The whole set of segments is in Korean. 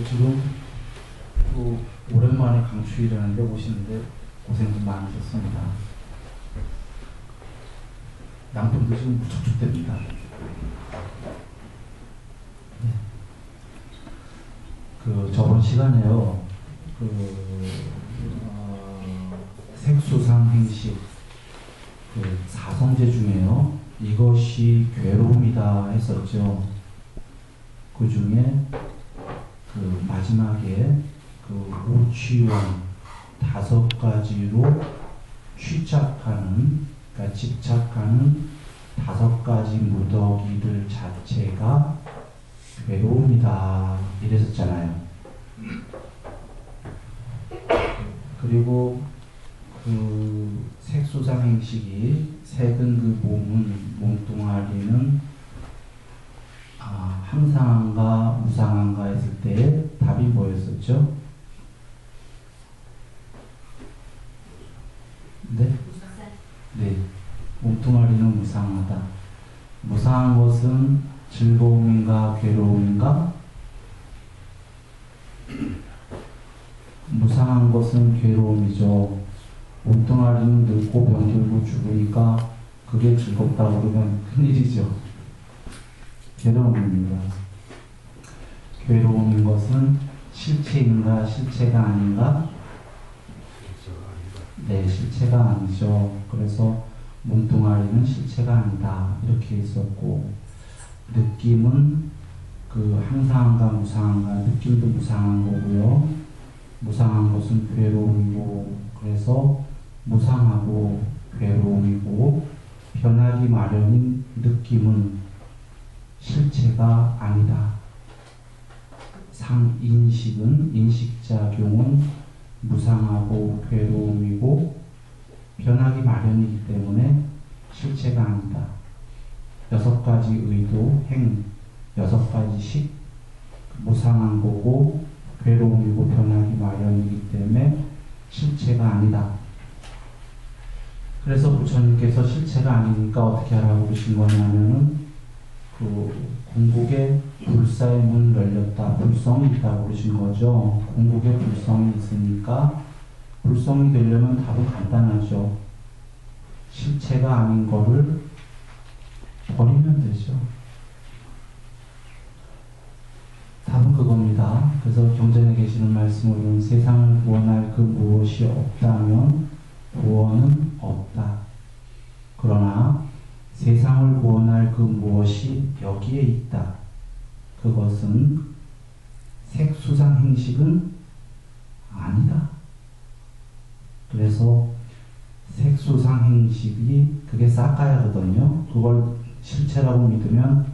지금 또 오랜만에 강추위라는데 오시는데 고생 좀 많으셨습니다. 양평도 지금 무척 춥답니다. 네. 저번 시간에요. 색수상 행식 사성제 중에요. 이것이 괴로움이다 했었죠. 그 중에 마지막에 오취원 5가지로 취착하는, 그러니까 집착하는 5가지 무더기들 자체가 괴로움이다 이랬었잖아요. 그리고 색수상 행식이 색은 몸뚱아리는 항상한가 무상한가 했을 때 답이 뭐였었죠? 네? 네. 몸뚱아리는 무상하다. 무상한 것은 즐거움인가 괴로움인가? 무상한 것은 괴로움이죠. 몸뚱아리는 늙고 병들고 죽으니까 그게 즐겁다고 그러면 큰일이죠. 괴로움입니다. 괴로움인 것은 실체인가 실체가 아닌가? 네, 실체가 아니죠. 그래서 몸뚱아리는 실체가 아니다 이렇게 있었고, 느낌은 항상한가 무상한가, 느낌도 무상한 거고요. 무상한 것은 괴로움이고, 그래서 무상하고 괴로움이고, 변하기 마련인 느낌은 실체가 아니다. 인식작용은 무상하고 괴로움이고 변하기 마련이기 때문에 실체가 아니다. 6가지 의도, 행, 6가지씩 무상한 거고 괴로움이고 변하기 마련이기 때문에 실체가 아니다. 그래서 부처님께서 실체가 아니니까 어떻게 하라고 그러신 거냐면은 궁극에 불사의 문을 열렸다. 불성이 있다고 그러신 거죠. 궁극에 불성이 있으니까 불성이 되려면 답은 간단하죠. 실체가 아닌 거를 버리면 되죠. 답은 그겁니다. 그래서 경전에 계시는 말씀으로는 세상을 구원할 그 무엇이 없다면 구원은 없다. 그러나 세상을 구원할 그 무엇이 여기에 있다. 그것은 색수상 행식은 아니다. 그래서 색수상 행식이 그게 싹가야거든요. 그걸 실체라고 믿으면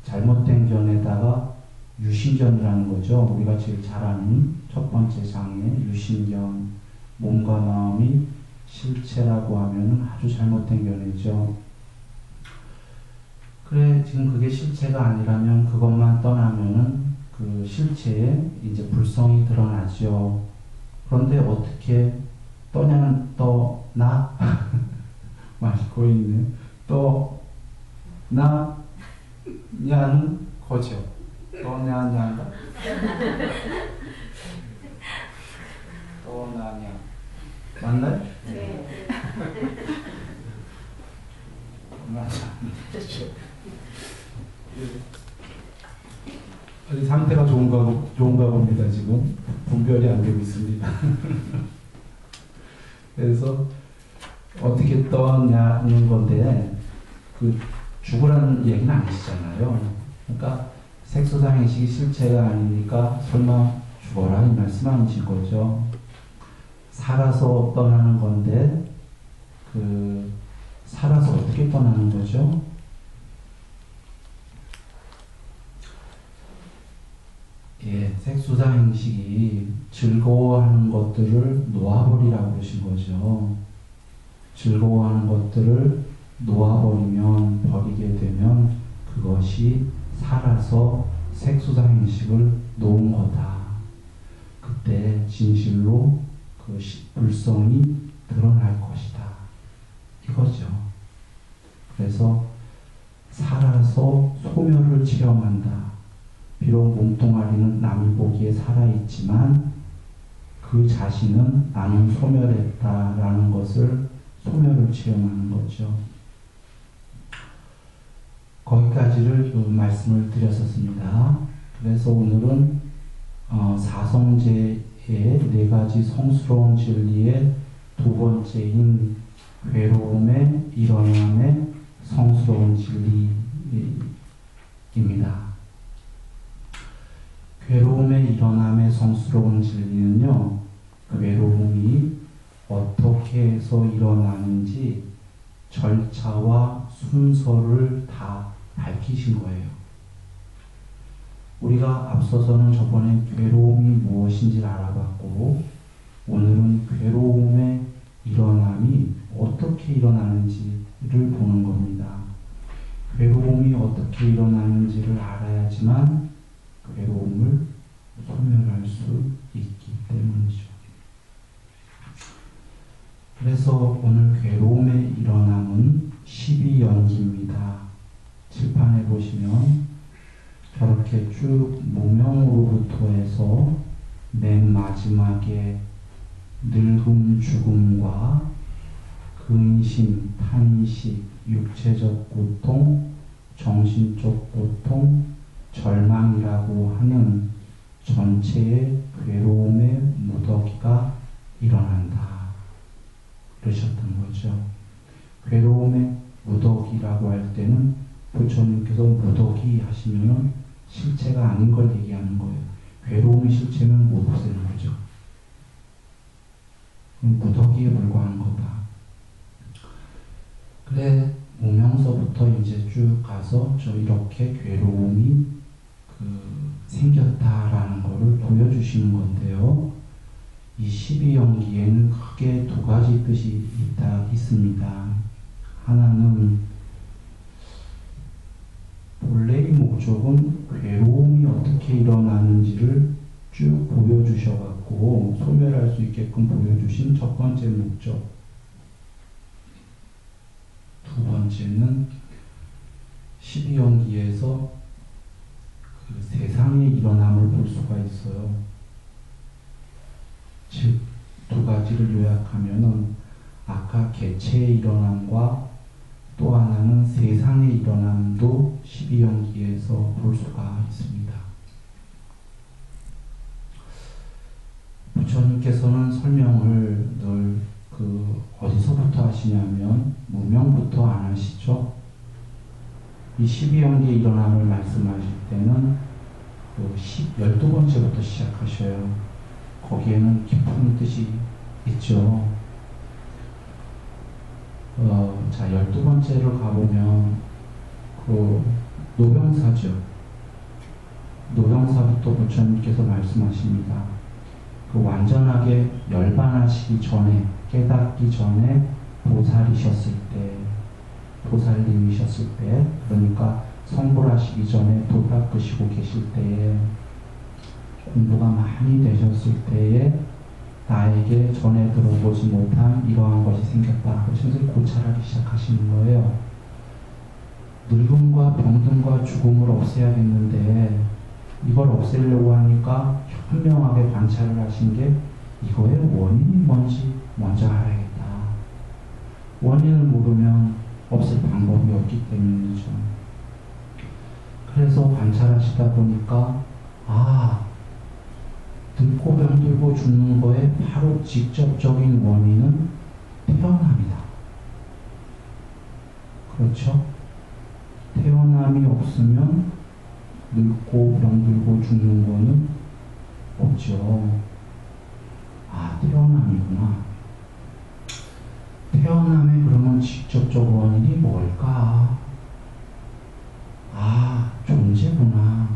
잘못된 견에다가 유신견이라는 거죠. 우리가 제일 잘 아는 첫 번째 장애 유신견, 몸과 마음이 실체라고 하면 아주 잘못된 견해죠. 그래, 지금 그게 실체가 아니라면 그것만 떠나면은 그 실체에 이제 불성이 드러나죠. 그런데 어떻게 떠나? 마시고 있네. 떠나냐는 거죠. 떠나냐가? 떠나냐. 맞나요? 네. 맞아. 상태가 좋은가 봅니다. 지금 분별이 안 되고 있습니다. 그래서 어떻게 떠냐는 건데 죽으라는 얘기는 아니시잖아요. 그러니까 색소상 행식이 실체가 아니니까 설마 죽어라 이 말씀 아니신 거죠. 살아서 떠나는 건데 살아서 어떻게 떠나는 거죠? 예, 색수상 행식이 즐거워하는 것들을 놓아버리라고 그러신 거죠. 즐거워하는 것들을 놓아버리면, 버리게 되면 그것이 살아서 색수상 행식을 놓은 거다. 그때 진실로 그 불성이 드러날 것이다. 이거죠. 그래서 살아서 소멸을 체험한다. 비록 몸뚱아리는 남이 보기에 살아있지만 그 자신은 나는 소멸했다라는 것을 소멸을 체험하는 거죠. 거기까지를 말씀을 드렸었습니다. 그래서 오늘은 사성제의 네 가지 성스러운 진리의 두 번째인 괴로움의 일어남의 성스러운 진리입니다. 괴로움의 일어남의 성스러운 진리는요, 괴로움이 어떻게 해서 일어나는지 절차와 순서를 다 밝히신 거예요. 우리가 앞서서는 저번에 괴로움이 무엇인지를 알아봤고, 오늘은 괴로움의 일어남이 어떻게 일어나는지를 보는 겁니다. 괴로움이 어떻게 일어나는지를 알아야지만 괴로움을 소멸할 수 있기 때문이죠. 그래서 오늘 괴로움의 일어남은 12연기입니다. 칠판에 보시면 저렇게 쭉 무명으로부터 해서 맨 마지막에 늙음, 죽음과 근심, 탄식, 육체적 고통, 정신적 고통, 절망이라고 하는 전체의 괴로움의 무더기가 일어난다. 그러셨던 거죠. 괴로움의 무더기라고 할 때는 부처님께서 무더기 하시면 실체가 아닌 걸 얘기하는 거예요. 괴로움이 실체면 못 없애는 거죠. 무더기에 불과한 거다. 그래, 무명서부터 이제 쭉 가서 저 이렇게 괴로움이 생겼다라는 것을 보여주시는 건데요. 이 12연기에는 크게 두 가지 뜻이 있습니다. 하나는 본래의 목적은 괴로움이 어떻게 일어나는지를 쭉 보여주셔갖고 소멸할 수 있게끔 보여주신 첫 번째 목적. 두 번째는 12연기에서 그 세상의 일어남을 볼 수가 있어요. 즉, 두 가지를 요약하면은 아까 개체의 일어남과 또 하나는 세상의 일어남도 12연기에서 볼 수가 있습니다. 부처님께서는 설명을 늘 어디서부터 하시냐면 무명부터 안 하시죠. 이 12연기의 일어남을 말씀하실 때는 12번째부터 시작하셔요. 거기에는 깊은 뜻이 있죠. 자, 12번째를 가보면 노병사죠. 노병사부터 부처님께서 말씀하십니다. 완전하게 열반하시기 전에, 깨닫기 전에 보살이셨을 때, 보살님이셨을 때, 그러니까 성불하시기 전에 도 닦으시고 계실 때에, 공부가 많이 되셨을 때에 나에게 전에 들어보지 못한 이러한 것이 생겼다. 그러면서 고찰하기 시작하시는 거예요. 늙음과 병든과 죽음을 없애야겠는데 이걸 없애려고 하니까 현명하게 관찰을 하신 게 이거의 원인이 뭔지 먼저 알아야겠다. 원인을 모르면 없앨 방법이 없기 때문이죠. 그래서 관찰하시다 보니까 늙고 병들고 죽는 거에 바로 직접적인 원인은 태어남이다. 그렇죠? 태어남이 없으면 늙고 병들고 죽는 거는 없죠. 태어남이구나. 태어남의 그러면 직접적 원인이 뭘까? 존재구나.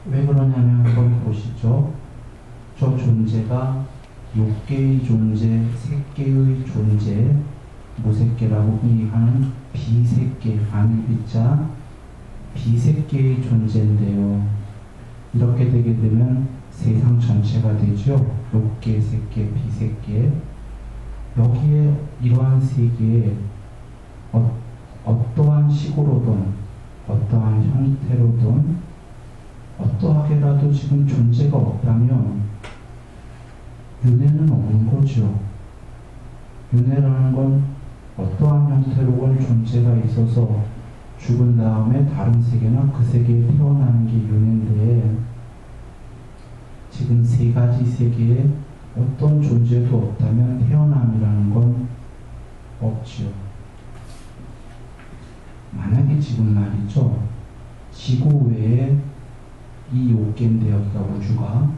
왜 그러냐면 거기 보시죠. 저 존재가 6개의 존재, 3개의 존재, 무색계라고 흔히 하는 비색계, 안일비자, 비색계의 존재인데요. 이렇게 되게 되면 세상 전체가 되죠. 6개, 3개, 비색계. 여기에 이러한 세계에 어떠한 식으로든 어떠한 형태로든 어떠하게라도 지금 존재가 없다면 윤회는 없는 거죠. 윤회라는 건 어떠한 형태로건 존재가 있어서 죽은 다음에 다른 세계나 그 세계에 태어나는 게 윤회인데, 지금 세 가지 세계에 어떤 존재도 없다면 태어남이라는 건 없지요. 만약에 지금 말이죠, 지구 외에 이 5개인데 여기가 우주가,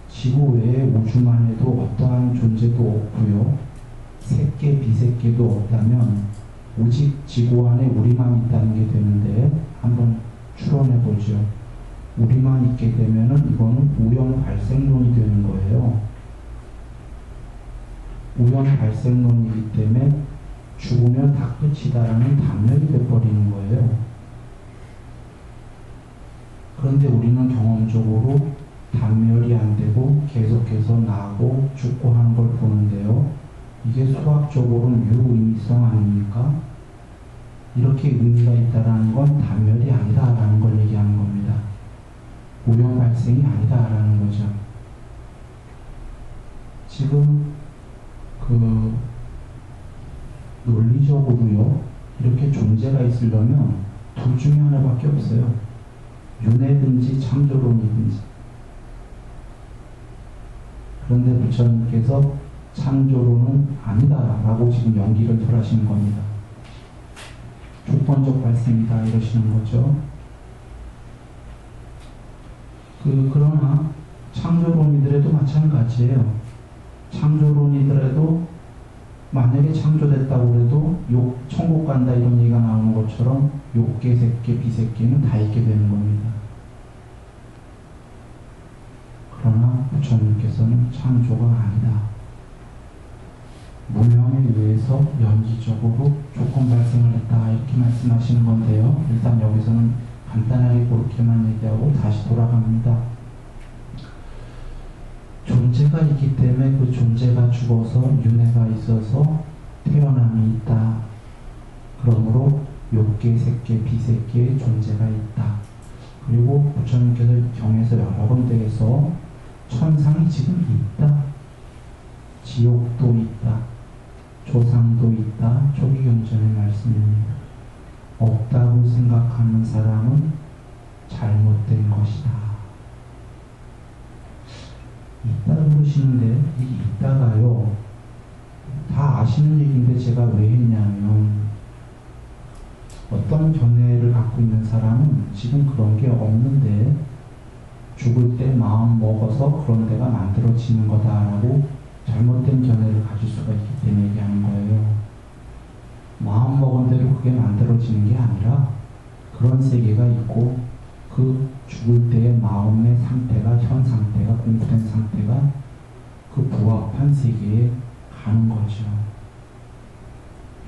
지구 외에 우주만 해도 어떠한 존재도 없고요, 색계 비색계도 없다면 오직 지구 안에 우리만 있다는 게 되는데, 한번 추론해 보죠. 우리만 있게 되면은 이거는 우연 발생론이 되는 거예요. 우연 발생론이기 때문에 죽으면 다 끝이다라는 단멸이 돼버리는 거예요. 그런데 우리는 경험적으로 단멸이 안 되고 계속해서 나고 죽고 하는 걸 보는데요. 이게 수학적으로는 유의미성 아닙니까? 이렇게 의미가 있다라는 건 단멸이 아니다라는 걸 얘기하는 겁니다. 우연 발생이 아니다라는 거죠. 지금 논리적으로요, 이렇게 존재가 있으려면 둘 중에 하나밖에 없어요. 윤회든지 창조론이든지. 그런데 부처님께서 창조론은 아니다라고 지금 연기를 덜하시는 겁니다. 조건적 발생이다 이러시는 거죠. 그러나 창조론이더라도 마찬가지예요. 창조론이더라도 만약에 창조됐다고 해도 천국 간다 이런 얘기가 나오는 것처럼 욕계, 색계, 비색계는 다 있게 되는 겁니다. 그러나 부처님께서는 창조가 아니다. 무명에 의해서 연기적으로 조건 발생을 했다 이렇게 말씀하시는 건데요. 일단 여기서는 간단하게 그렇게만 얘기하고 다시 돌아갑니다. 존재가 있기 때문에 그 존재가 죽어서 윤회가 있어서 태어남이 있다. 그러므로 욕계, 색계, 비색계의 존재가 있다. 그리고 부처님께서 경에서 여러 군데에서 천상이 지금 있다. 지옥도 있다. 조상도 있다. 초기경전의 말씀입니다. 없다고 생각하는 사람은 잘못된 것이다. 있다고 그러시는데 이 있다가요, 다 아시는 얘기인데 제가 왜 했냐면, 어떤 견해를 갖고 있는 사람은 지금 그런 게 없는데 죽을 때 마음 먹어서 그런 데가 만들어지는 거다라고 잘못된 견해를 가질 수가 있기 때문에 얘기하는 거예요. 마음 먹은 대로 그게 만들어지는 게 아니라 그런 세계가 있고 그 죽을 때의 마음의 상태가, 현 상태가, 공부된 상태가 그 부합한 세계에 가는 거죠.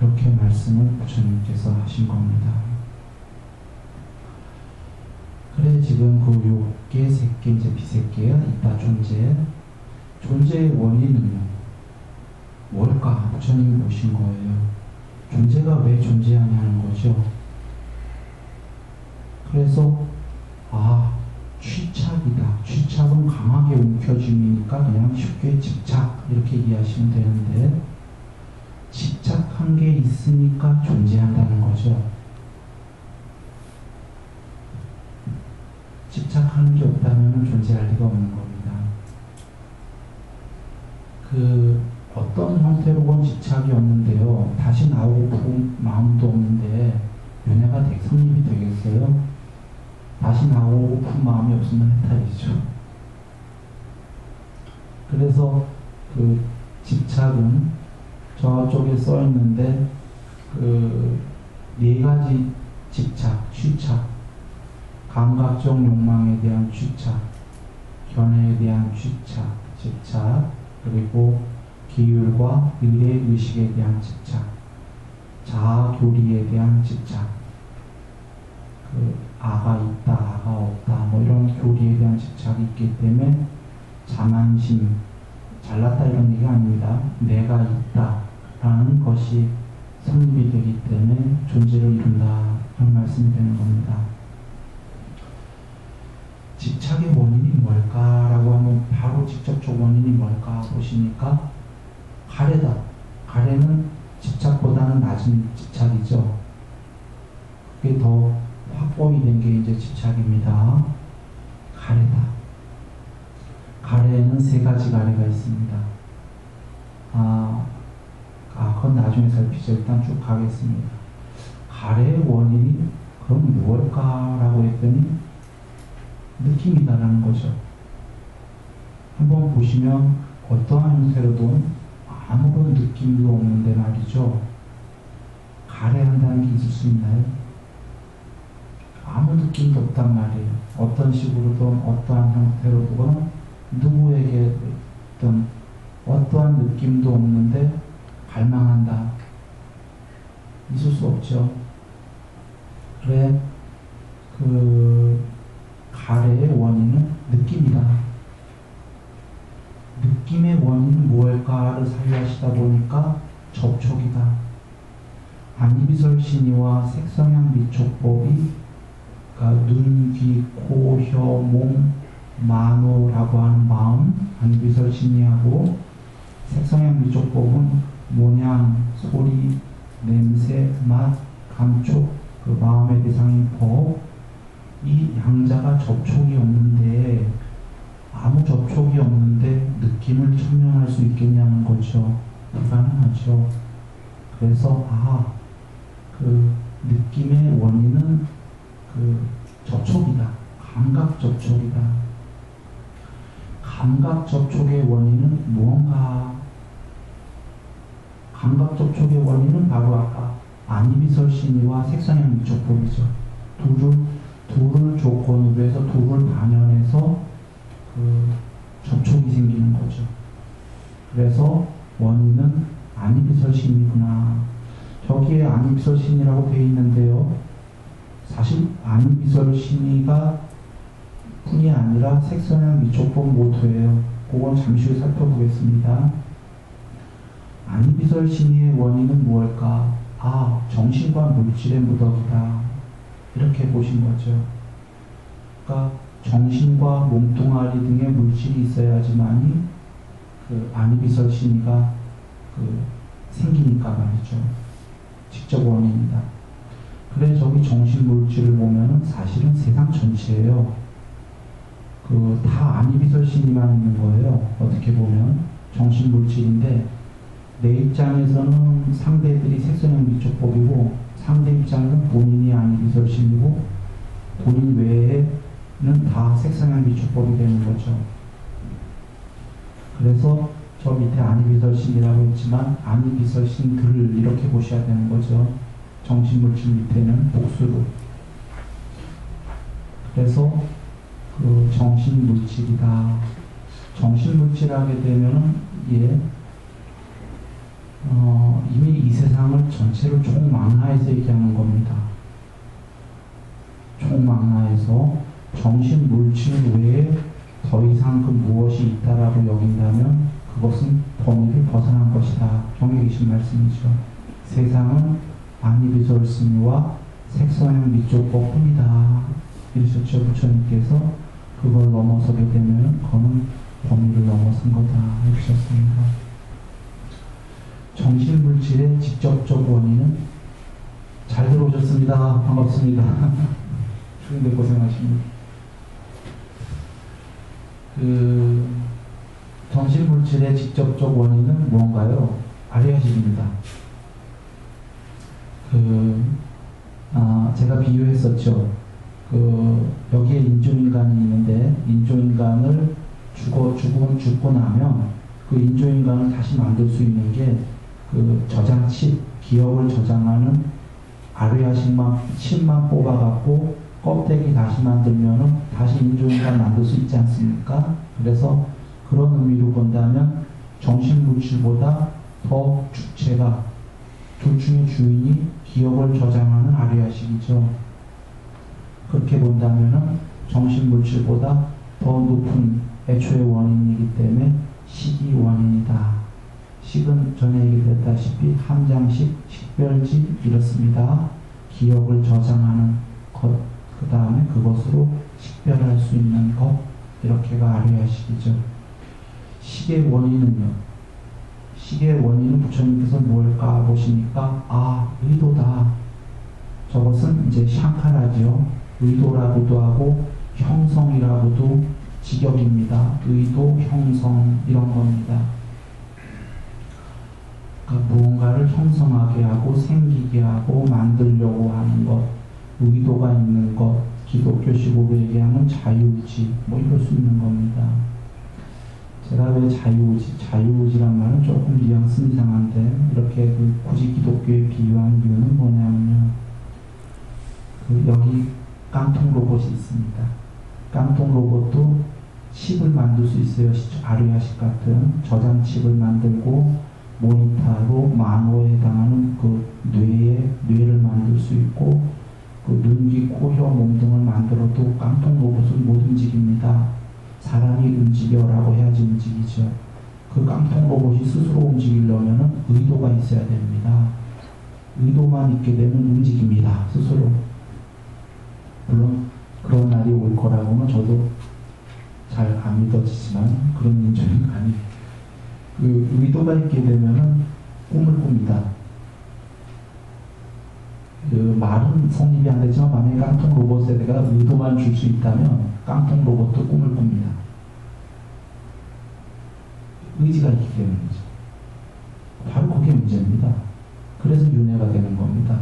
이렇게 말씀을 부처님께서 하신 겁니다. 그래 지금 그 욕계, 색계, 이제 비색계가 있다. 존재의 원인은요, 뭘까? 부처님이 보신 거예요. 존재가 왜 존재하냐는 거죠. 그래서 취착이다. 취착은 강하게 움켜짐이니까 그냥 쉽게 집착 이렇게 이해하시면 되는데, 집착한 게 있으니까 존재한다는 거죠. 집착하는 게 없다면 존재할 리가 없는 겁니다. 어떤 형태로건 집착이 없는데요, 다시 나오고 싶은 마음도 없는데 윤회가 성립이 되겠어요? 다시 나오고 싶은 마음이 없으면 해탈이죠. 그래서 그 집착은 저쪽에 써 있는데 네 가지 집착, 취착, 감각적 욕망에 대한 취착, 견해에 대한 취착, 집착, 그리고 기율과 의의 의식에 대한 집착, 자아 교리에 대한 집착, 아가 있다, 아가 없다, 뭐 이런 교리에 대한 집착이 있기 때문에 자만심, 잘났다 이런 얘기가 아닙니다. 내가 있다라는 것이 성립이 되기 때문에 존재를 이룬다. 그런 말씀이 되는 겁니다. 집착의 원인이 뭘까라고 하면 바로 직접적 원인이 뭘까 보시니까 가래다. 가래는 집착보다는 낮은 집착이죠. 그게 더 확보이 된 게 이제 집착입니다. 가래다. 가래에는 세 가지 가래가 있습니다. 그건 나중에 살피죠. 일단 쭉 가겠습니다. 가래의 원인이 그럼 무엇일까라고 했더니 느낌이다라는 거죠. 한번 보시면 어떠한 형태로도 아무런 느낌도 없는데 말이죠. 가래한다는 게 있을 수 있나요? 아무 느낌도 없단 말이에요. 어떤 식으로든 어떠한 형태로든 누구에게 어떠한 느낌도 없는데 갈망한다. 있을 수 없죠. 그래, 가래의 원인은 느낌이다. 느낌의 원인은 무엇일까를 사유하시다 보니까 접촉이다. 안이비설 신의와 색성향 미촉법이 눈, 귀, 코, 혀, 몸, 만호라고 하는 마음, 안이비설 신의하고 색성향 미촉법은 모양, 소리, 냄새, 맛, 감촉, 그 마음의 대상인 법, 이 양자가 접촉이 없는데 아무 접촉이 없는데 느낌을 천명할 수 있겠냐는 거죠. 불가능하죠. 그래서 그 느낌의 원인은 그 접촉이다. 감각 접촉이다. 감각 접촉의 원인은 무언가? 감각 접촉의 원인은 바로 아까 안이비설 신의와 색성향 미촉법이죠. 둘을 조건으로 해서 둘을 반연해서 그 접촉이 생기는 거죠. 그래서 원인은 안이비설 신의구나. 저기에 안이비설 신의라고 되어 있는데요. 사실 안이비설 신의가 뿐이 아니라 색성향 미촉법 모토예요. 그건 잠시 후에 살펴보겠습니다. 안이비설 신의의 원인은 무엇일까? 정신과 물질의 무덕이다. 이렇게 보신 거죠. 그러니까 정신과 몸뚱아리 등의 물질이 있어야지만이 그 안이비설 신의가 생기니까 말이죠. 직접 원인이다. 그래 저기 정신 물질을 보면은 사실은 세상 전체예요. 다 안이비설 신의만 있는 거예요. 어떻게 보면 정신 물질인데 내 입장에서는 상대들이 색성향 미촉법이고 상대 입장에서는 본인이 안이비설 신의고 본인 외에는 다 색성향 미촉법이 되는 거죠. 그래서 저 밑에 안이비설 신이라고 했지만 안이비설 신들을 이렇게 보셔야 되는 거죠. 정신물질 밑에는 복수로. 그래서 정신물질이다. 정신물질하게 되면은 이미 이 세상을 전체를 총망라해서 얘기하는 겁니다. 총망라해서 정신물질 외에 더 이상 그 무엇이 있다라고 여긴다면 그것은 범위를 벗어난 것이다. 경에 계신 말씀이죠. 세상은 안이비설 신의와 색성향 미촉법 뿐이다. 이러셨죠. 부처님께서 그걸 넘어서게 되면 그거는 범위를 넘어선 거다. 이러셨습니다. 정신물질의 직접적 원인은 잘 들어오셨습니다. 반갑습니다. 추운데 고생하십니다. 정신물질의 직접적 원인은 뭔가요? 아리아식입니다. 제가 비유했었죠. 여기에 인조인간이 있는데 인조인간을 죽고 나면 그 인조인간을 다시 만들 수 있는 게 저장칩, 기억을 저장하는 칩만 뽑아갖고 껍데기 다시 만들면은 다시 인조인간 만들 수 있지 않습니까? 그래서 그런 의미로 본다면 정신물질보다 더 주체가 둘 중에 주인이 기억을 저장하는 아리아식이죠. 그렇게 본다면은 정신물질보다 더 높은 애초의 원인이기 때문에 식이 원인이다. 식은 전에 얘기드렸다시피 함장식, 식별지 이렇습니다. 기억을 저장하는 것, 그 다음에 그것으로 식별할 수 있는 것, 이렇게가 아뢰야식이죠. 식의 원인은요. 식의 원인은 부처님께서 뭘까 보시니까 의도다. 저것은 이제 샹카라지요. 의도라고도 하고 형성이라고도 직역입니다. 의도, 형성 이런 겁니다. 그러니까 무언가를 형성하게 하고 생기게 하고 만들려고 하는 것, 의도가 있는 것, 기독교식으로 얘기하면 자유의지, 뭐 이럴 수 있는 겁니다. 제가 왜 자유의지란 말은 조금 뉘앙스는 이상한데 이렇게 굳이 기독교에 비유한 이유는 뭐냐면요. 여기 깡통 로봇이 있습니다. 깡통 로봇도 칩을 만들 수 있어요. 아르야식 같은 저장 칩을 만들고 모니터로 만호에 해당하는 그 뇌를 만들 수 있고 그 눈, 귀, 코, 혀, 몸 등을 만들어도 깡통 로봇은 못 움직입니다. 사람이 움직여라고 해야지 움직이죠. 그 깡통 로봇이 스스로 움직이려면 의도가 있어야 됩니다. 의도만 있게 되면 움직입니다. 스스로. 물론 그런 날이 올 거라고는 저도 잘 안 믿어지지만 그런 인정이 아니. 그 의도가 있게 되면은 꿈을 꿉니다. 그 말은 성립이 안 되지만 만약에 깡통 로봇에 내가 의도만 줄 수 있다면 깡통 로봇도 꿈을 꿉니다. 의지가 있기 때문이죠. 바로 그게 문제입니다. 그래서 윤회가 되는 겁니다.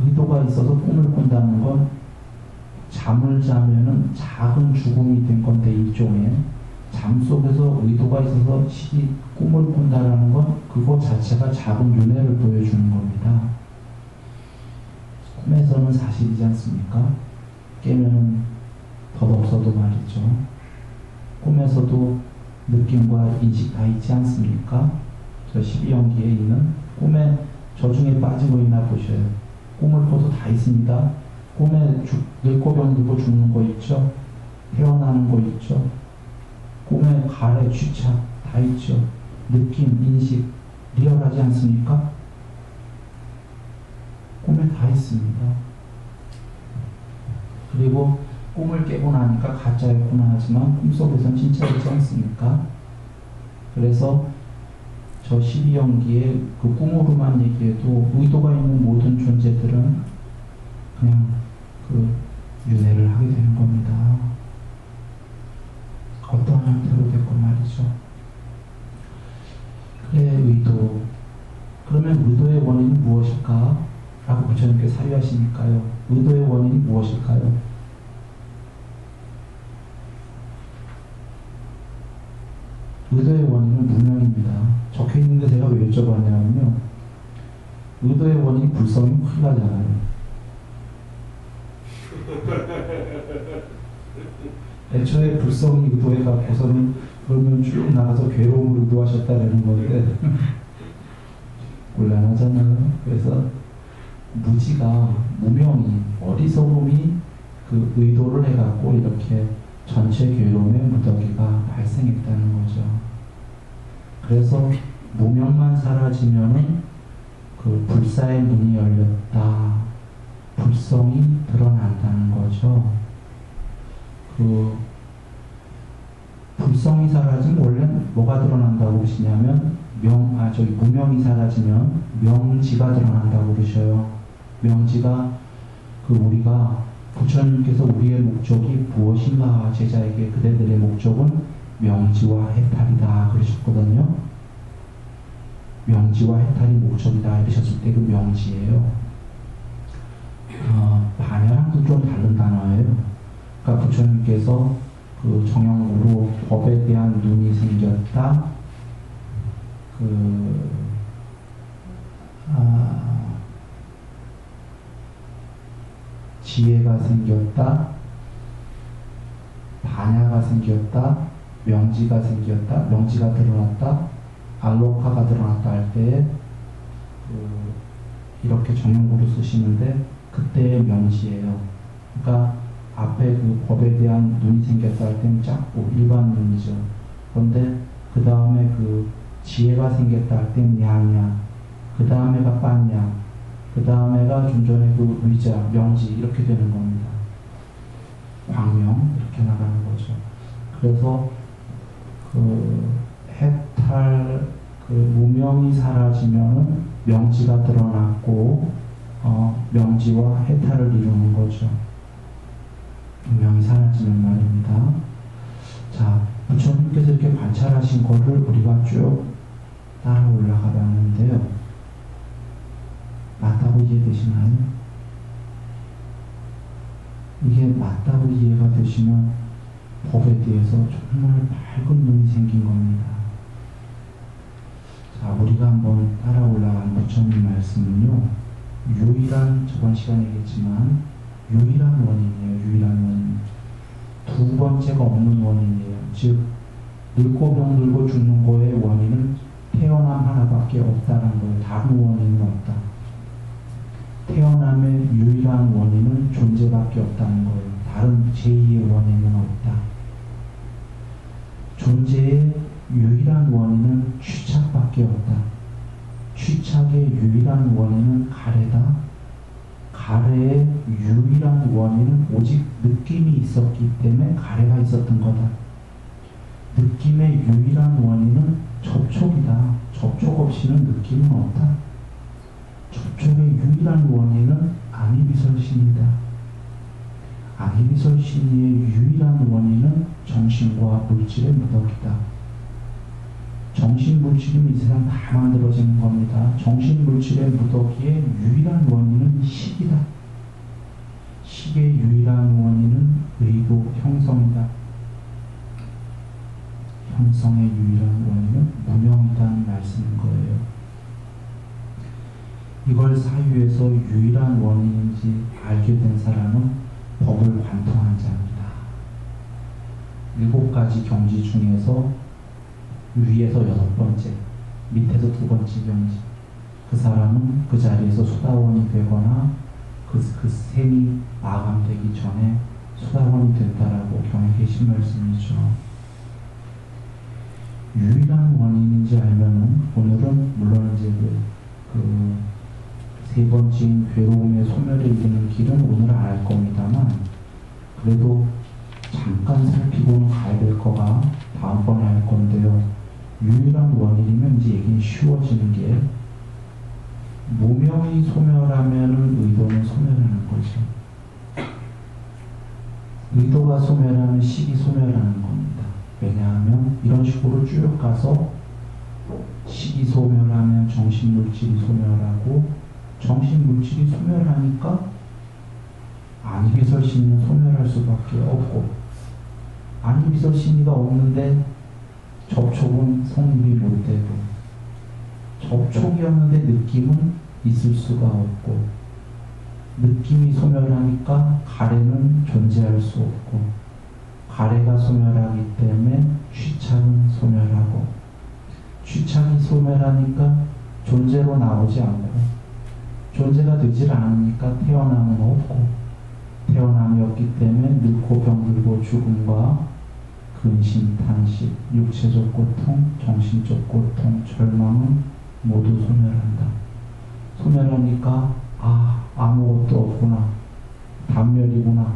의도가 있어서 꿈을 꾼다는 건 잠을 자면은 작은 죽음이 된 건데 일종의 잠 속에서 의도가 있어서 꿈을 꾼다라는 건 그거 자체가 작은 윤회를 보여주는 겁니다. 꿈에서는 사실이지 않습니까? 깨면은 덧없어도 말이죠. 꿈에서도 느낌과 인식 다 있지 않습니까? 저 12연기에 있는 꿈에 저 중에 빠지고 있나 보셔요. 꿈을 꿔도 다 있습니다. 꿈에 늙고 병들고 죽는 거 있죠. 태어나는 거 있죠. 꿈에 가래, 쥐차 다 있죠. 느낌, 인식 리얼하지 않습니까? 꿈에 다 있습니다. 그리고 꿈을 깨고 나니까 가짜였구나 하지만 꿈속에선 진짜였지 않습니까? 그래서 저 12연기에 그 꿈으로만 얘기해도 의도가 있는 모든 존재들은 그냥 그 윤회를 하게 되는 겁니다. 어떠한 형태로 됐건 말이죠. 그래, 의도. 그러면 의도의 원인은 무엇일까? 라고 부처님께 사유하시니까요. 의도의 원인이 무엇일까요? 의도의 원인은 무명입니다. 적혀있는데 제가 왜 여쭤봤냐면요. 의도의 원인이 불성이면 큰일 나잖아요. 애초에 불성이 의도해 갖고서는 그러면 쭉 나가서 괴로움을 의도하셨다는 건데 곤란하잖아요. 그래서 무지가 무명이 어리석음이 그 의도를 해갖고 이렇게 전체 괴로움의 무더기가 발생했다는 거죠. 그래서 무명만 사라지면은 그 불사의 문이 열렸다. 불성이 드러난다는 거죠. 그 불성이 사라지면 원래 뭐가 드러난다고 그러시냐면 무명이 사라지면 명지가 드러난다고 그러셔요. 명지가 우리가 부처님께서 우리의 목적이 무엇인가 제자에게 그대들의 목적은 명지와 해탈이다 그러셨거든요. 명지와 해탈이 목적이다 이러셨을 때 그 명지예요. 반야랑도 좀 다른 단어예요. 그러니까 부처님께서 그 정형으로 법에 대한 눈이 생겼다. 지혜가 생겼다. 반야가 생겼다. 명지가 생겼다. 명지가 드러났다. 알로카가 드러났다 할 때에 이렇게 정형으로 쓰시는데 그때의 명시예요. 그러니까 앞에 그 법에 대한 눈이 생겼다 할 때는 작고 일반 눈이죠. 그런데 그 다음에 그 지혜가 생겼다 할 땐 냐냐, 그 다음에가 빤냐, 그 다음에가 좀 전에 그 의자, 명지 이렇게 되는 겁니다. 광명 이렇게 나가는 거죠. 그래서 그 해탈 그 무명이 사라지면은 명지가 드러났고 명지와 해탈을 이루는 거죠. 무명이 사라지면 말입니다. 자, 부처님께서 이렇게 관찰하신 거를 우리가 쭉 따라 올라가봤는데요. 맞다고 이해되시나요? 이게 맞다고 이해가 되시면 법에 대해서 정말 밝은 눈이 생긴 겁니다. 자, 우리가 한번 따라 올라간 부처님 말씀은요, 유일한, 저번 시간에 얘기했지만 유일한 원인이에요. 유일한 원인. 두 번째가 없는 원인이에요. 즉 늙고 병들고 죽는 거의 원인은 태어남 하나밖에 없다는 거예요. 다른 원인은 없다. 태어남의 유일한 원인은 존재밖에 없다는 거예요. 다른 제2의 원인은 없다. 존재의 유일한 원인은 취착밖에 없다. 취착의 유일한 원인은 가래다. 가래의 유일한 원인은 오직 느낌이 있었기 때문에 가래가 있었던 거다. 느낌의 유일한 원인은 접촉이다. 접촉 없이는 느낌은 없다. 접촉의 유일한 원인은 아니비설신이다. 아니비설신의 유일한 원인은 정신과 물질의 무덕이다. 정신 물질이 이 세상 다 만들어지는 겁니다. 정신 물질의 무더기의 유일한 원인은 식이다. 식의 유일한 원인은 의도, 형성이다. 형성의 유일한 원인은 무명이라는 말씀인 거예요. 이걸 사유에서 유일한 원인인지 알게 된 사람은 법을 관통한 자입니다. 7가지 경지 중에서 위에서 6번째, 밑에서 2번째 경지. 그 사람은 그 자리에서 수다원이 되거나 그 생이 마감되기 전에 수다원이 된다라고 경에 계신 말씀이죠. 유일한 원인인지 알면은 오늘은 물론 이제 그 세 번째인 괴로움의 소멸에 이르는 길은 오늘 알 겁니다만 그래도 잠깐 살피고는 가야 될 거가 다음번에 할 건데요. 유일한 원인이면 이제 얘기는 쉬워지는 게 무명이 소멸하면은 의도는 소멸하는 거죠. 의도가 소멸하면 식이 소멸하는 겁니다. 왜냐하면 이런 식으로 쭉 가서 식이 소멸하면 정신물질이 소멸하고 정신물질이 소멸하니까 아니비설신은 소멸할 수밖에 없고 아니비설신이가 없는데 접촉은 성립이 못 되고 접촉이었는데 느낌은 있을 수가 없고 느낌이 소멸하니까 가래는 존재할 수 없고 가래가 소멸하기 때문에 취착은 소멸하고 취착이 소멸하니까 존재로 나오지 않고 존재가 되질 않으니까 태어남은 없고 태어남이 없기 때문에 늙고 병들고 죽음과 근심, 탄식, 육체적 고통, 정신적 고통, 절망은 모두 소멸한다. 소멸하니까 아무것도 없구나. 단멸이구나.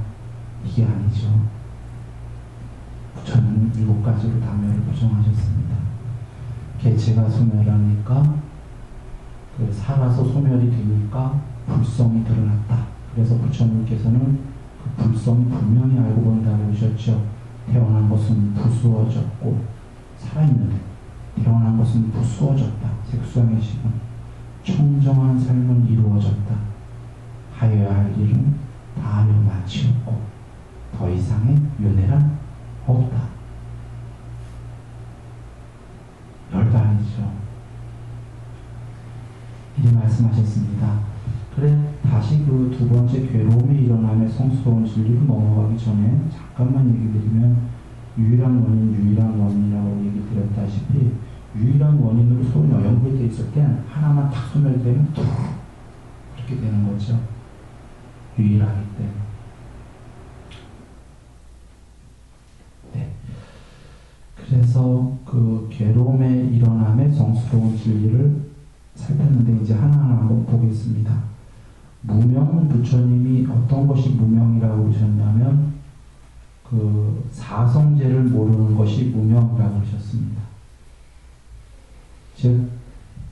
이게 아니죠. 부처님은 7가지로 단멸을 부정하셨습니다. 개체가 소멸하니까 살아서 소멸이 되니까 불성이 드러났다. 그래서 부처님께서는 그 불성이 분명히 알고 본다고 하셨죠. 태어난 것은 부수어졌고 살아있는 태어난 것은 부수어졌다. 색수왕의 식은 청정한 삶은 이루어졌다. 하여야 할 일은 다 하여 마치었고 더 이상의 윤회란 없다. 열반이죠. 이렇게 말씀하셨습니다. 그래, 다시 그 2번째 괴로움이 일어남의 성스러운 진리로 넘어가기 전에 잠깐만 얘기 드리면 유일한 원인이라고 얘기 드렸다시피 유일한 원인으로 소리가 연결되어 있을 땐 하나만 탁 소멸되면 툭 그렇게 되는 거죠. 유일하기 때문에. 네. 그래서 그 괴로움의 일어남의 성스러운 진리를 살폈는데 이제 하나하나 한번 보겠습니다. 무명은 부처님이 어떤 것이 무명이라고 그러셨냐면 그 사성제를 모르는 것이 무명이라고 그러셨습니다. 즉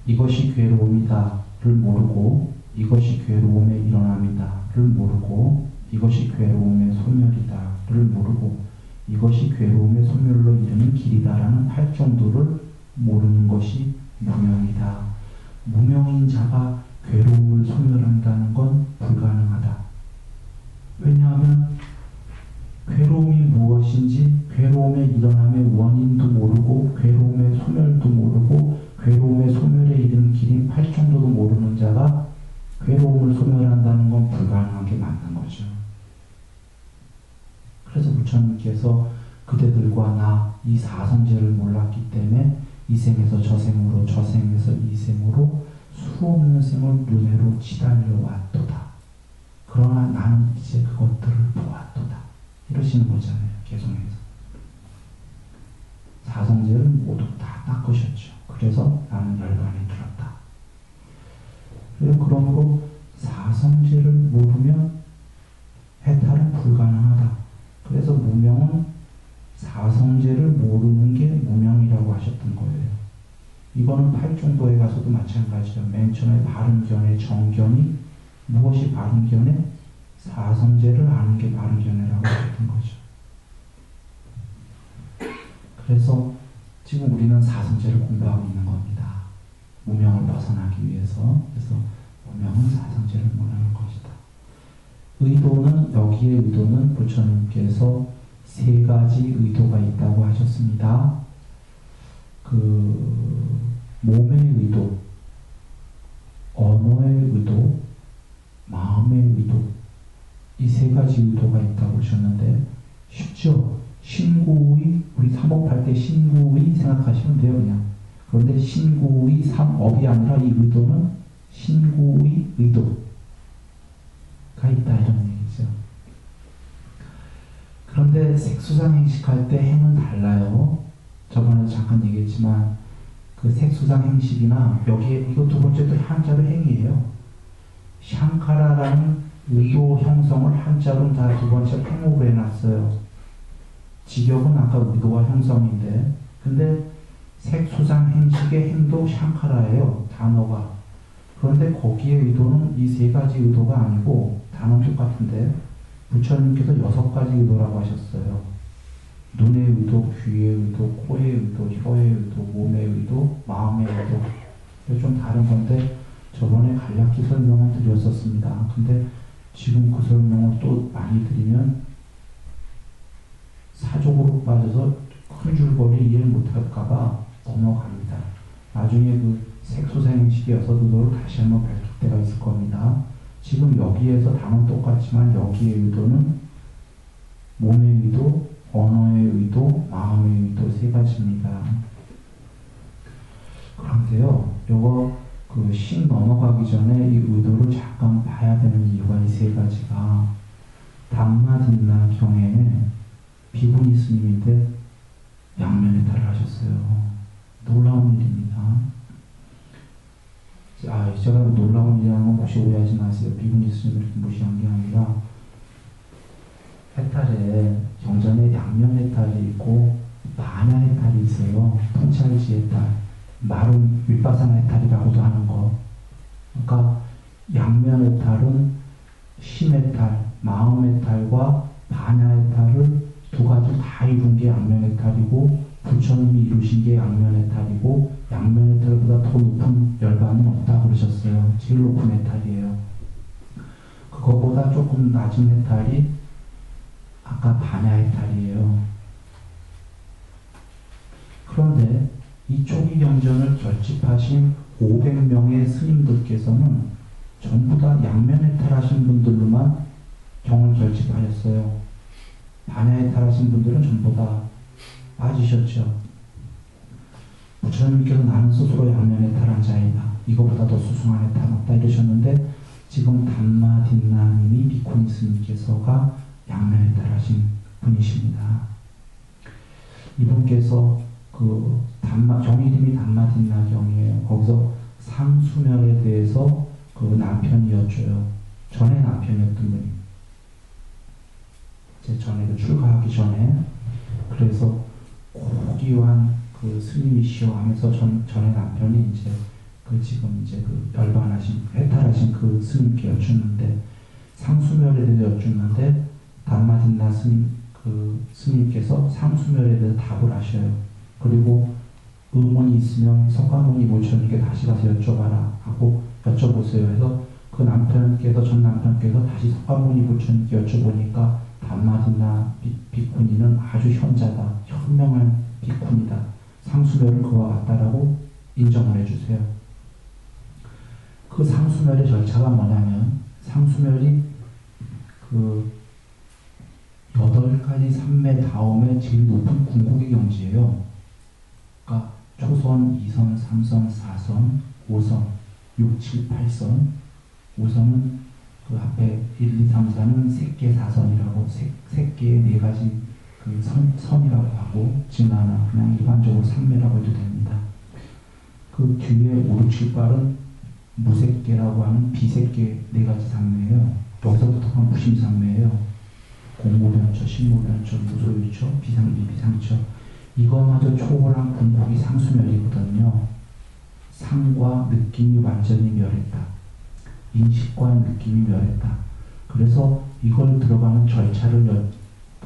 이것이 괴로움이다를 모르고 이것이 괴로움의 일어남이다를 모르고 이것이 괴로움의 소멸이다를 모르고 이것이 괴로움의 소멸로 이르는 길이다라는 할 정도를 모르는 것이 무명이다. 무명인 자가 괴로움을 소멸한다는 건 불가능하다. 왜냐하면 괴로움이 무엇인지 괴로움의 일어남의 원인도 모르고 괴로움의 소멸도 모르고 괴로움의 소멸에 이르는 길인 팔 정도도 모르는 자가 괴로움을 소멸한다는 건 불가능하게 맞는 거죠. 그래서 부처님께서 그대들과 나 이 사성제를 몰랐기 때문에 이생에서 저생으로 저생에서 이생으로 수없는 생을 눈으로 치달려 왔도다. 그러나 나는 이제 그것들을 보았도다. 이러시는 거잖아요. 개성에서. 사성제를 모두 다 닦으셨죠. 그래서 나는 열반에 들었다. 그러므로 사성제를 모르면 해탈은 불가능하다. 그래서 무명은 사성제를 모르는 게 무명이라고 하셨던 거예요. 이거는 팔중도에 가서도 마찬가지죠. 맨 처음에 바른견의 정견이 무엇이 바른견에? 사성제를 아는 게 바른견이라고 하셨던 거죠. 그래서 지금 우리는 사성제를 공부하고 있는 겁니다. 무명을 벗어나기 위해서. 그래서 무명은 사성제를 모르는 것이다. 의도는 여기에 의도는 부처님께서 세 가지 의도가 있다고 하셨습니다. 그 몸의 의도, 언어의 의도, 마음의 의도, 이 세 가지 의도가 있다고 하셨는데 쉽죠? 신구의, 우리 삼업할 때 신구의 생각하시면 돼요, 그냥. 그런데 신구의 삼업이 아니라 이 의도는 신구의 의도가 있다, 이런 얘기죠. 그런데 색수상 행식할 때 행은 달라요. 저번에도 잠깐 얘기했지만 그 색수상 행식이나 여기에 이거 두 번째도 한자로 행이에요. 샹카라라는 의도 형성을 한자로 다 두 번째 행으로 해놨어요. 직역은 아까 의도와 형성인데 근데 색수상 행식의 행도 샹카라예요. 단어가. 그런데 거기에 의도는 이 세 가지 의도가 아니고 단어는 똑같은데 부처님께서 6가지 의도라고 하셨어요. 눈의 의도, 귀의 의도, 코의 의도, 혀의 의도, 몸의 의도, 마음의 의도. 좀 다른 건데 저번에 간략히 설명을 드렸었습니다. 근데 지금 그 설명을 또 많이 드리면 사족으로 빠져서 큰 줄거리 이해를 못할까봐 넘어갑니다. 나중에 그 색소생식의 6의도를 다시 한번 밝힐 때가 있을 겁니다. 지금 여기에서 단어는 똑같지만 여기의 의도는 몸의 의도, 언어의 의도, 마음의 의도 세 가지입니다. 그런데요, 요거 그 신 넘어가기 전에 이 의도를 잠깐 봐야 되는 이유가 이 세 가지가 담마딘나 경에 비구니 스님인데 양면해탈을 하셨어요. 놀라운 일입니다. 제가 놀라운 일이라는 건 혹시 오해하지 마세요. 비구니 스님을 이렇게 무시한 게 아니라 해탈에 경전에 양면 해탈이 있고 반야 해탈이 있어요. 통찰지 해탈, 말은 윗바산 해탈이라고도 하는 거. 그러니까 양면 해탈은 심 해탈, 마음 해탈과 반야 해탈을 두 가지 다 이룬 게 양면 해탈이고 부처님이 이루신 게 양면 해탈이고 양면 해탈보다 더 높은 열반은 없다 그러셨어요. 제일 높은 해탈이에요. 그거보다 조금 낮은 해탈이 아까 반야 해탈이에요. 그런데 이 초기 경전을 결집하신 500명의 스님들께서는 전부 다 양면 해탈하신 분들로만 경을 결집하셨어요. 반야 해탈하신 분들은 전부 다 빠지셨죠. 부처님께서 나는 스스로 양면 해탈한 자이다. 이거보다 더 수승한 해탈 없다 이러셨는데 지금 담마딘나님이 비코니 스님께서가 양면 해탈하신 분이십니다. 이분께서 경 이름이 담마딘나경이에요. 거기서 상수멸에 대해서 그 남편이 여쭤요. 전에 남편이었던 분이. 제 전에 출가하기 전에. 그래서 고귀한 그 스님이시여 하면서 전에 남편이 이제 지금 이제 열반하신, 해탈하신 그 스님께 여쭙는데, 상수멸에 대해서 여쭙는데, 담마딘나 스님께서 상수멸에 대해서 답을 하셔요. 그리고 의문이 있으면 석가모니 모처님께 다시 가서 여쭤봐라 하고 여쭤보세요 해서 전 남편께서 다시 석가모니 모처님께 여쭤보니까 담마딘나 비쿠니는 아주 현자다, 현명한 비쿠니다, 상수멸은 그와 같다라고 인정을 해주세요. 그 상수멸의 절차가 뭐냐면, 상수멸이 8가지 산매 다음에 제일 높은 궁극의 경지예요. 그러니까 초선, 2선, 3선, 4선, 5선, 6, 7, 8선. 5선은 그 앞에 1, 2, 3, 4는 색계 4선이라고, 색계의 4가지 그 선이라고 하고, 진화나 그냥 일반적으로 산매라고 해도 됩니다. 그 뒤에 5, 6, 7, 8은 무색계라고 하는 비색계 4가지 산매예요. 여기서부터가 무심산매예요. 공무변처, 신무변처, 무소유처, 비상처. 이거마저 초월한 궁극이 상수멸이거든요. 상과 느낌이 완전히 멸했다. 인식과 느낌이 멸했다. 그래서 이걸 들어가는 절차를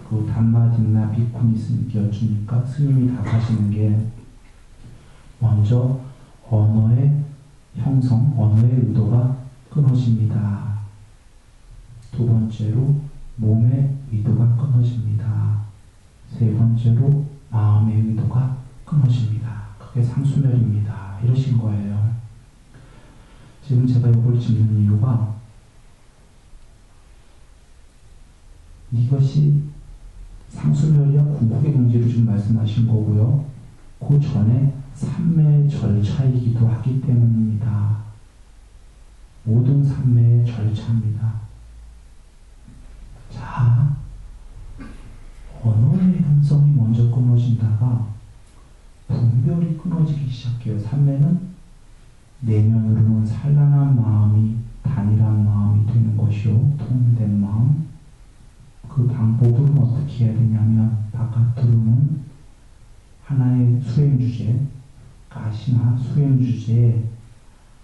그 담마딘나 비쿠니 스님께 여쭈니까 스님이 답하시는 게, 먼저 언어의 형성, 언어의 의도가 끊어집니다. 두 번째로 몸의 의도가 끊어집니다. 세 번째로 마음의 의도가 끊어집니다. 그게 상수멸입니다. 이러신 거예요. 지금 제가 이걸 짚는 이유가, 이것이 상수멸이야 궁극의 경지로 지금 말씀하신 거고요. 그 전에 삼매의 절차이기도 하기 때문입니다. 모든 삼매의 절차입니다. 자, 언어의 형성이 먼저 끊어진다가 분별이 끊어지기 시작해요. 삼매는 내면으로는 산란한 마음이 단일한 마음이 되는 것이요, 통일된 마음. 그 방법은 어떻게 해야 되냐면, 바깥으로는 하나의 수행주제, 가시나 수행주제에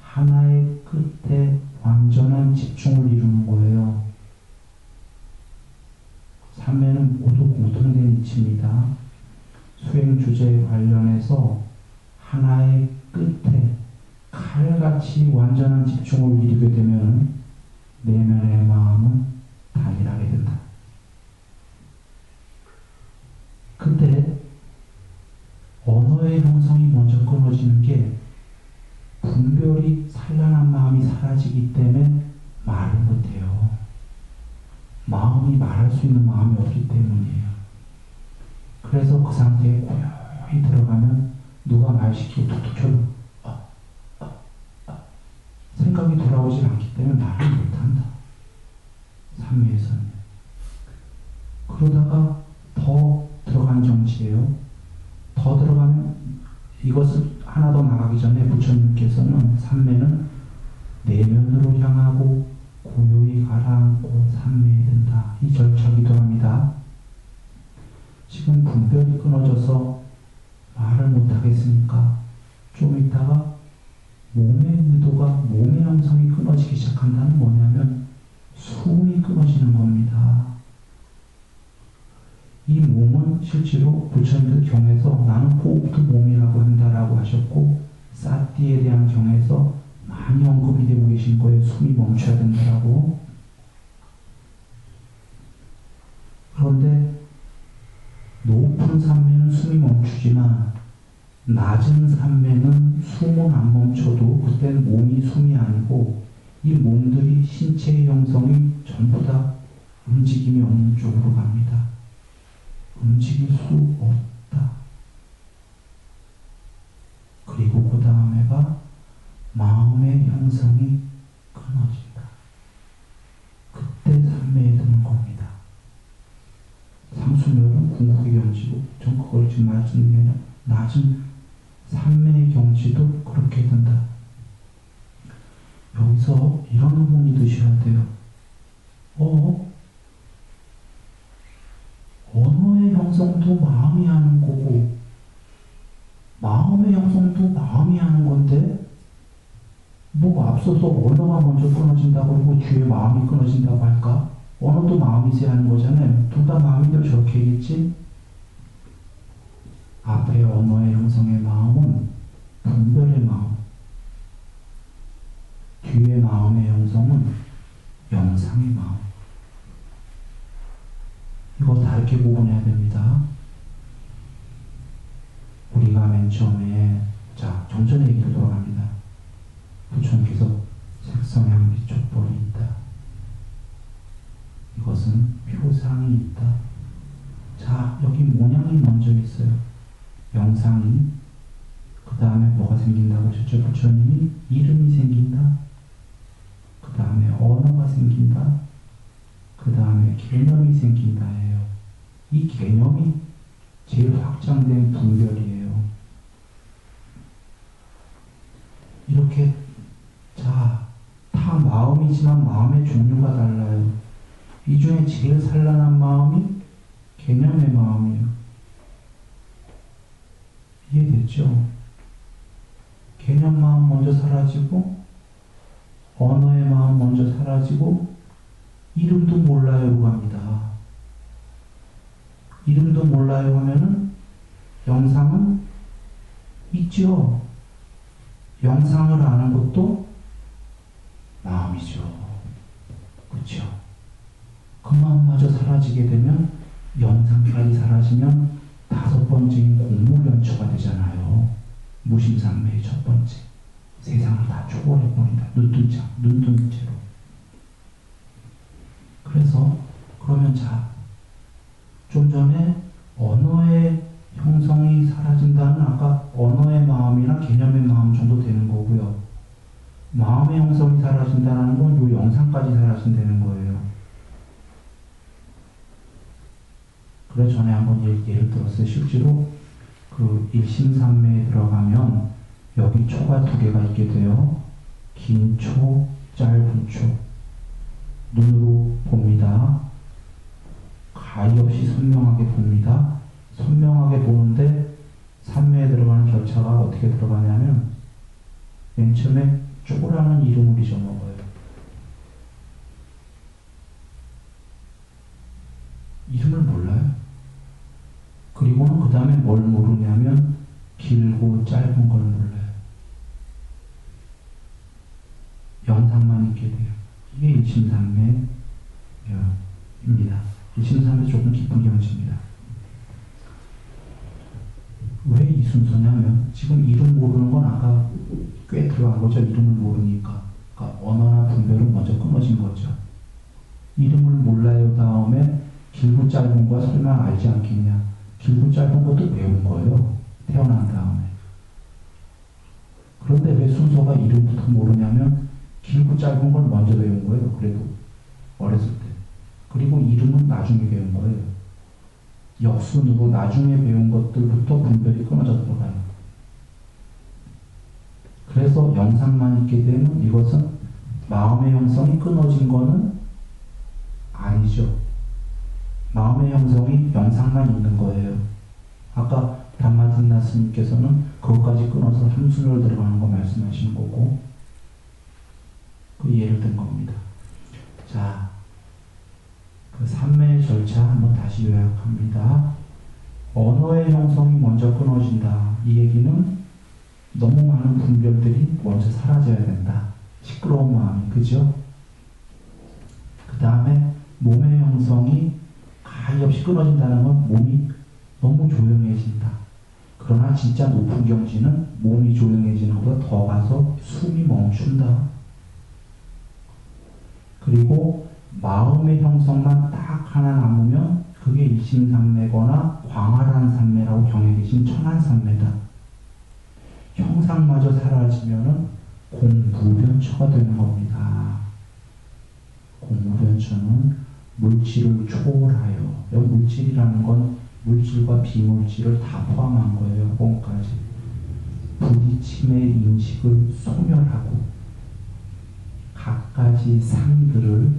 하나의 끝에 완전한 집중을 이루는 거예요. 삼매는 모두 공통된 이치입니다. 수행주제에 관련해서 하나의 끝에 칼같이 완전한 집중을 이루게 되면 내면의 마음은 단일하게 된다. 그때 언어의 형성이 먼저 끊어지는 게, 분별이 산란한 마음이 사라지기 때문에 말을 못해요. 마음이 말할 수 있는 마음이 없기 때문이에요. 그래서 그 상태에 고요히 들어가면 누가 말 시키고 툭툭 쳐도 생각이 돌아오지 않기 때문에 말을 못한다. 삼매에서는. 그러다가 더 들어간 정치예요. 더 들어가면, 이것을 하나 더 나가기 전에 부처님께서는 삼매는 내면으로 향하고 고요히 가라앉고 삼매에 든다, 이 절차기도 합니다. 지금 분별이 끊어져서 말을 못하겠으니까 좀 있다가 몸의 의도가, 몸의 형성이 끊어지기 시작한다는 뭐냐면 숨이 끊어지는 겁니다. 이 몸은 실제로 부처님께서 경에서 나는 호흡도 몸이라고 한다라고 하셨고, 사띠에 대한 경에서 많이 언급이 되고 계신 거예요. 숨이 멈춰야 된다라고. 그런데 높은 산매는 숨이 멈추지만 낮은 산매는 숨은 안 멈춰도 그때는 몸이 숨이 아니고 이 몸들이 신체의 형성이 전부 다 움직임이 없는 쪽으로 갑니다. 움직일 수 없다. 그리고 그 다음에가 마음의 형성이 끊어진다. 그때 삼매에 드는 겁니다. 역수멸은 궁극의 경지고, 전 그걸 지금 말씀드리는 게 아니라 낮은 삼매의 경지도 그렇게 된다. 여기서 이런 의문이 드셔야 돼요. 언어의 형성도 마음이 하는 거고, 마음의 형성도 마음이 하는 건데, 뭐 앞서서 언어가 먼저 끊어진다고 그러고 뒤에 마음이 끊어진다고 할까? 언어도 마음이세 하는 거잖아요. 둘 다 마음인데 저렇게 얘기했지? 앞에 언어의 형성의 마음은 분별의 마음, 뒤에 마음의 형성은 영상의 마음. 이거 다르게 구분해야 됩니다. 우리가 맨 처음에, 자, 좀 전에 얘기로 돌아갑니다. 부처님께서 색성향비 촉법이 있다. 이것은 표상이 있다. 자, 여기 모양이 먼저 있어요. 영상이. 그 다음에 뭐가 생긴다고 하셨죠? 부처님이 이름이 생긴다. 그 다음에 언어가 생긴다. 그 다음에 개념이 생긴다 해요. 이 개념이 제일 확장된 분별이에요. 이렇게, 자, 다 마음이지만 마음의 종류가 달라요. 이 중에 제일 산란한 마음이 개념의 마음이에요. 이해됐죠? 개념 마음 먼저 사라지고, 언어의 마음 먼저 사라지고, 이름도 몰라요로 갑니다. 이름도 몰라요 하면은 영상은 있죠. 영상을 아는 것도 마음이죠. 그렇죠? 그 마음마저 사라지게 되면, 영상까지 사라지면 다섯 번째인 공무변처가 되잖아요. 무심상매의 첫 번째. 세상을 다 초월해버린다. 눈뜬 채로. 그래서 그러면 자, 좀 전에 언어의 형성이 사라진다는 아까 언어의 마음이나 개념의 마음 정도 되는 거고요. 마음의 형성이 사라진다는 건 요 영상까지 사라진다는 거예요. 그래 전에 한번 예를 들었어요. 실제로 그 일심삼매에 들어가면 여기 초가 두 개가 있게 돼요. 긴 초, 짧은 초. 눈으로 봅니다. 가히 없이 선명하게 봅니다. 선명하게 보는데 삼매에 들어가는 절차가 어떻게 들어가냐면 맨 처음에 초라는 이름을 잊어먹어요. 이름을 몰라요. 그리고는 그 다음에 뭘 모르냐면 길고 짧은 걸 몰라요. 영상만 있게 돼요. 이게 일심삼매입니다. 일심삼매 조금 깊은 경지입니다. 왜 이 순서냐면 지금 이름 모르는 건 아까 꽤 들어간 거죠. 이름을 모르니까. 그러니까 언어나 분별은 먼저 끊어진 거죠. 이름을 몰라요 다음에 길고 짧은 거 설마 알지 않겠냐. 길고 짧은 것도 배운 거예요. 태어난 다음에. 그런데 왜 순서가 이름부터 모르냐면 길고 짧은 걸 먼저 배운 거예요. 그래도 어렸을 때. 그리고 이름은 나중에 배운 거예요. 역순으로 나중에 배운 것들부터 분별이 끊어져 들어가요. 그래서 영상만 있게 되면 이것은 마음의 형성이 끊어진 거는 아니죠. 마음의 형성이 영상만 있는 거예요. 아까 담마진나 스님께서는 그것까지 끊어서 함순으로 들어가는 거 말씀하시는 거고, 그 예를 든 겁니다. 자, 그 삼매의 절차 한번 다시 요약합니다. 언어의 형성이 먼저 끊어진다. 이 얘기는 너무 많은 분별들이 먼저 사라져야 된다. 시끄러운 마음이, 그죠? 그 다음에 몸의 형성이 가히 없이 끊어진다는 건 몸이 너무 조용해진다. 그러나 진짜 높은 경지는 몸이 조용해지는 것보다 더 가서 숨이 멈춘다. 그리고 마음의 형성만 딱 하나 남으면 그게 일심삼매거나 광활한 삼매라고 경에 계신 천안삼매다. 형상마저 사라지면은 공무변처가 되는 겁니다. 공무변처는 물질을 초월하여, 여기 물질이라는 건 물질과 비물질을 다 포함한 거예요. 본까지 부딪힘의 인식을 소멸하고 갖가지 상들을,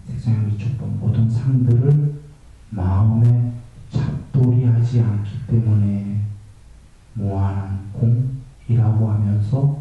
색상의 미촉법 모든 상들을 마음에 잡돌이하지 않기 때문에 무한한 공이라고 하면서